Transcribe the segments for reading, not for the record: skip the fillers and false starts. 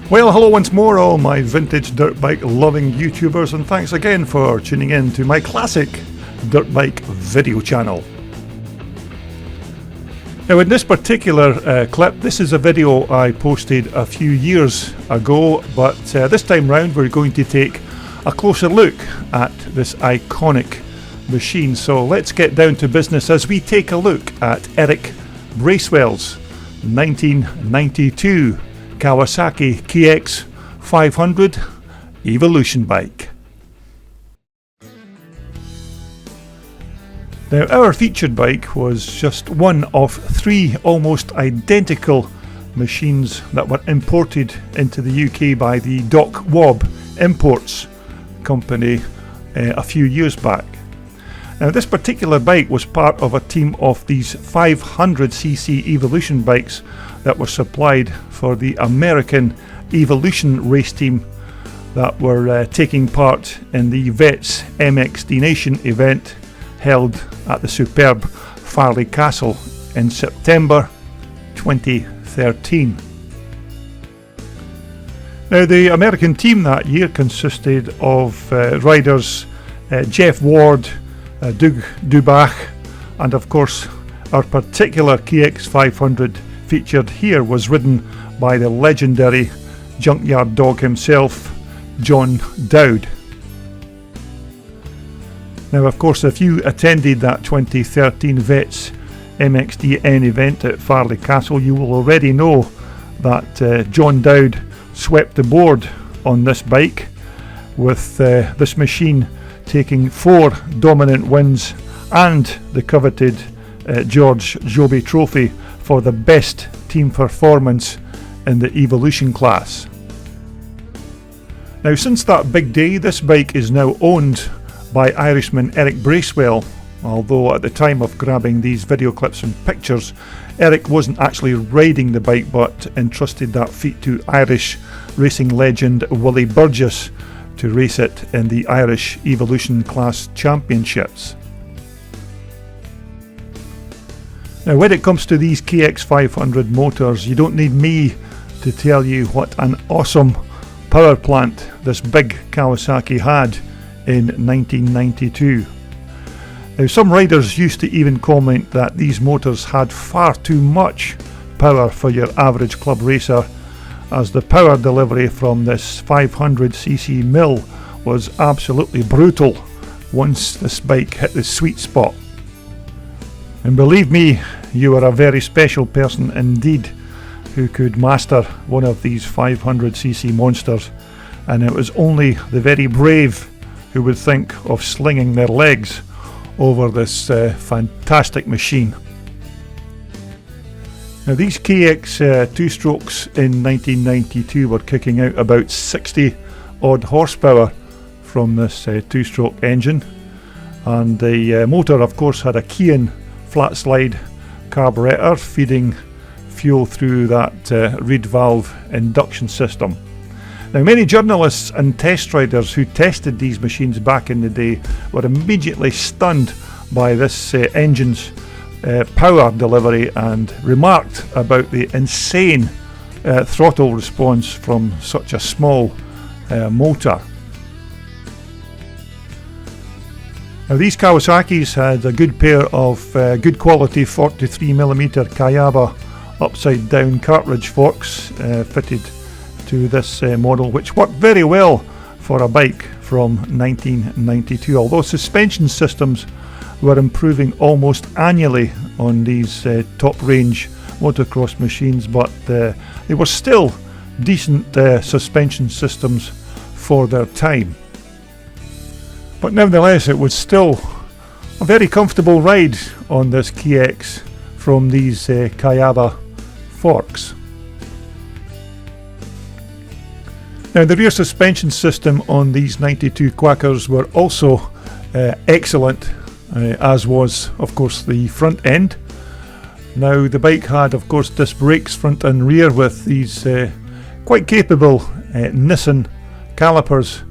Well, hello once more, all my vintage dirt bike loving YouTubers, and thanks again for tuning in to my classic dirt bike video channel. Now, in this particular clip, this is a video I posted a few years ago, but this time round we're going to take a closer look at this iconic machine. So let's get down to business as we take a look at Eric Bracewell's 1992 Kawasaki KX500 Evolution bike. Now, our featured bike was just one of three almost identical machines that were imported into the UK by the Doc Wob Imports company a few years back. Now, this particular bike was part of a team of these 500cc Evolution bikes that were supplied for the American Evolution race team that were taking part in the Vets MXDN event held at the superb Farleigh Castle in September 2013. Now, the American team that year consisted of riders Jeff Ward, Doug Dubach, and of course our particular KX500 featured here was ridden by the legendary Junkyard Dog himself, John Dowd. Now, of course, if you attended that 2013 Vets MXDN event at Farleigh Castle, you will already know that John Dowd swept the board on this bike, with this machine taking 4 dominant wins and the coveted George Joby Trophy for the best team performance in the Evolution class. Now, since that big day, this bike is now owned by Irishman Eric Bracewell, although at the time of grabbing these video clips and pictures, Eric wasn't actually riding the bike but entrusted that feat to Irish racing legend Willie Burgess to race it in the Irish Evolution Class Championships. Now, when it comes to these KX500 motors, you don't need me to tell you what an awesome power plant this big Kawasaki had in 1992. Now, some riders used to even comment that these motors had far too much power for your average club racer, as the power delivery from this 500cc mill was absolutely brutal once this bike hit the sweet spot. And believe me, you are a very special person indeed who could master one of these 500cc monsters, and it was only the very brave who would think of slinging their legs over this fantastic machine. Now, these KX two-strokes in 1992 were kicking out about 60 odd horsepower from this two-stroke engine, and the motor of course had a Kean flat slide carburetor feeding fuel through that reed valve induction system. Now, many journalists and test riders who tested these machines back in the day were immediately stunned by this engine's power delivery and remarked about the insane throttle response from such a small motor. Now, these Kawasaki's had a good pair of good quality 43mm Kayaba upside down cartridge forks fitted to this model, which worked very well for a bike from 1992, although suspension systems were improving almost annually on these top range motocross machines, but they were still decent suspension systems for their time. But nevertheless, it was still a very comfortable ride on this KX from these Kayaba forks. Now, the rear suspension system on these 92 Quackers were also excellent, as was of course the front end. Now, the bike had of course disc brakes front and rear with these quite capable Nissan calipers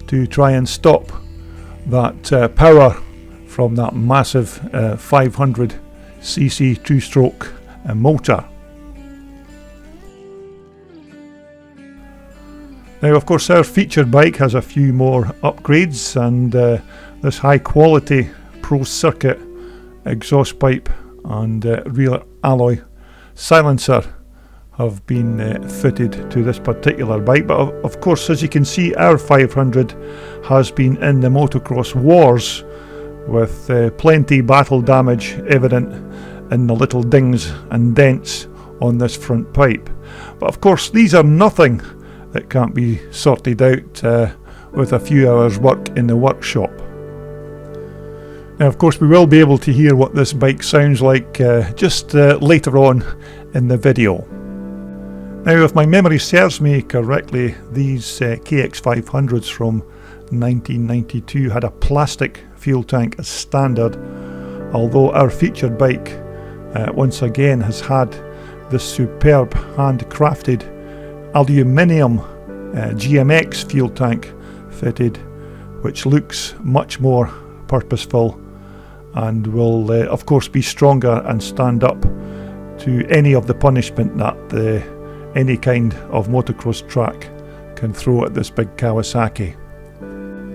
to try and stop that power from that massive 500cc two-stroke motor. Now of course our featured bike has a few more upgrades, and this high quality Pro Circuit exhaust pipe and rear alloy silencer have been fitted to this particular bike. But of course, as you can see, our 500 has been in the motocross wars, with plenty battle damage evident in the little dings and dents on this front pipe. But of course these are nothing that can't be sorted out with a few hours work in the workshop. Now of course we will be able to hear what this bike sounds like just later on in the video. Now if my memory serves me correctly, these KX500s from 1992 had a plastic fuel tank as standard, although our featured bike once again has had this superb handcrafted aluminium GMX fuel tank fitted, which looks much more purposeful and will of course be stronger and stand up to any of the punishment that any kind of motocross track can throw at this big Kawasaki.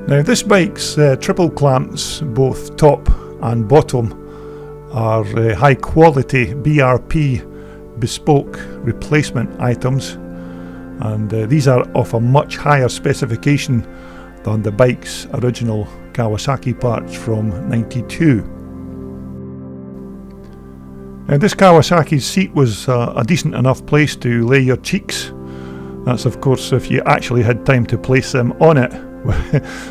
Now this bike's triple clamps, both top and bottom, are high quality BRP bespoke replacement items, and these are of a much higher specification than the bike's original Kawasaki parts from '92. Now this Kawasaki's seat was a decent enough place to lay your cheeks. That's of course if you actually had time to place them on it,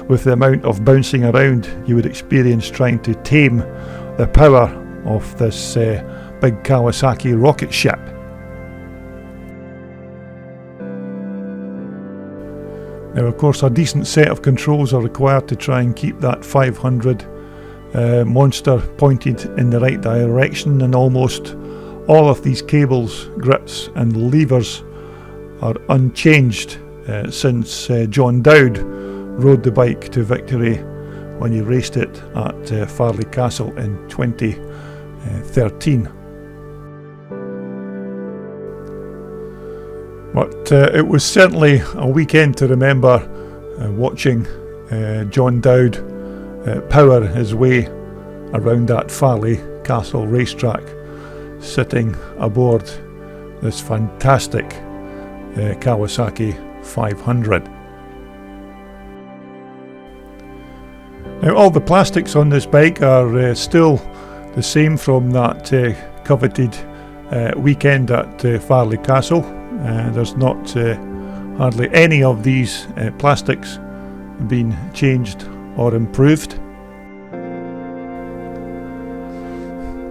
with the amount of bouncing around you would experience trying to tame the power of this big Kawasaki rocket ship. Now of course a decent set of controls are required to try and keep that 500 monster pointed in the right direction, and almost all of these cables, grips and levers are unchanged since John Dowd rode the bike to victory when he raced it at Farleigh Castle in 2013. But it was certainly a weekend to remember, watching John Dowd power his way around that Farleigh Castle racetrack, sitting aboard this fantastic Kawasaki 500. Now all the plastics on this bike are still the same from that coveted weekend at Farleigh Castle. There's not hardly any of these plastics been changed or improved.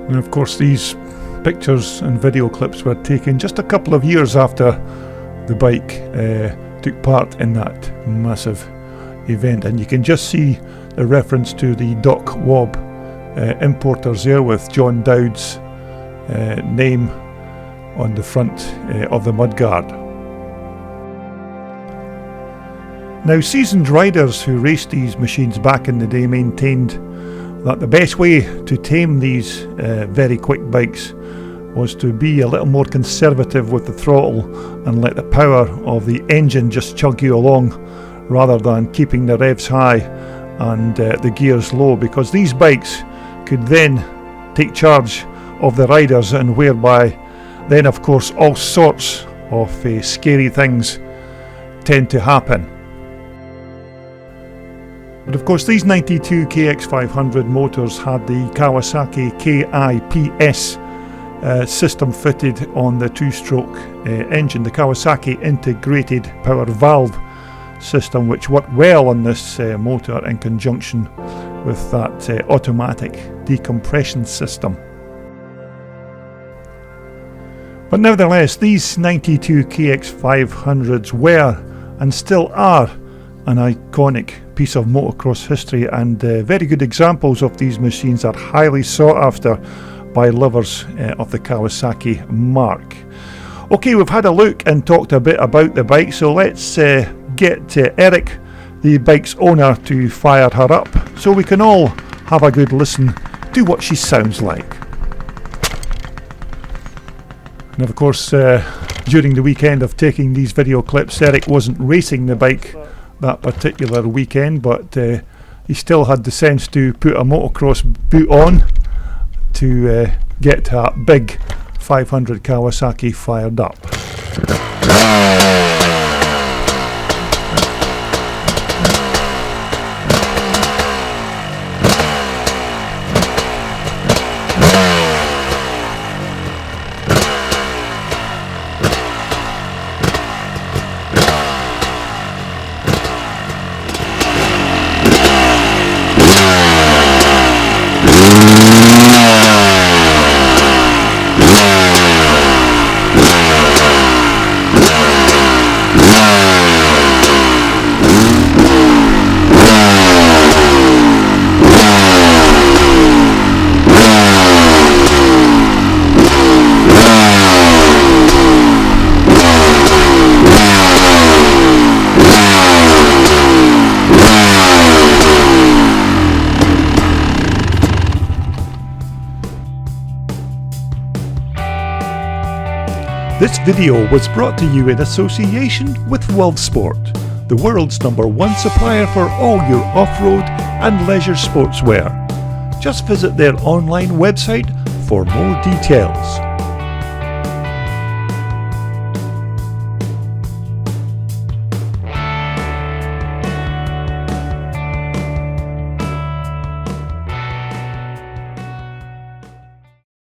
And of course these pictures and video clips were taken just a couple of years after the bike took part in that massive event, and you can just see the reference to the Doc Wob importers there with John Dowd's name on the front of the mudguard. Now seasoned riders who raced these machines back in the day maintained that the best way to tame these very quick bikes was to be a little more conservative with the throttle and let the power of the engine just chug you along, rather than keeping the revs high and the gears low, because these bikes could then take charge of the riders, and whereby then of course all sorts of scary things tend to happen. But of course these 92 KX500 motors had the Kawasaki KIPS system fitted on the two-stroke engine, the Kawasaki integrated power valve system, which worked well on this motor in conjunction with that automatic decompression system. But nevertheless, these 92 KX500s were and still are an iconic piece of motocross history, and very good examples of these machines are highly sought after by lovers of the Kawasaki mark. Okay, we've had a look and talked a bit about the bike, so let's get Eric, the bike's owner, to fire her up so we can all have a good listen to what she sounds like. And of course during the weekend of taking these video clips. Eric wasn't racing the bike that particular weekend, but he still had the sense to put a motocross boot on to get that big 500 Kawasaki fired up. This video was brought to you in association with WorldSport, the world's #1 supplier for all your off-road and leisure sportswear. Just visit their online website for more details.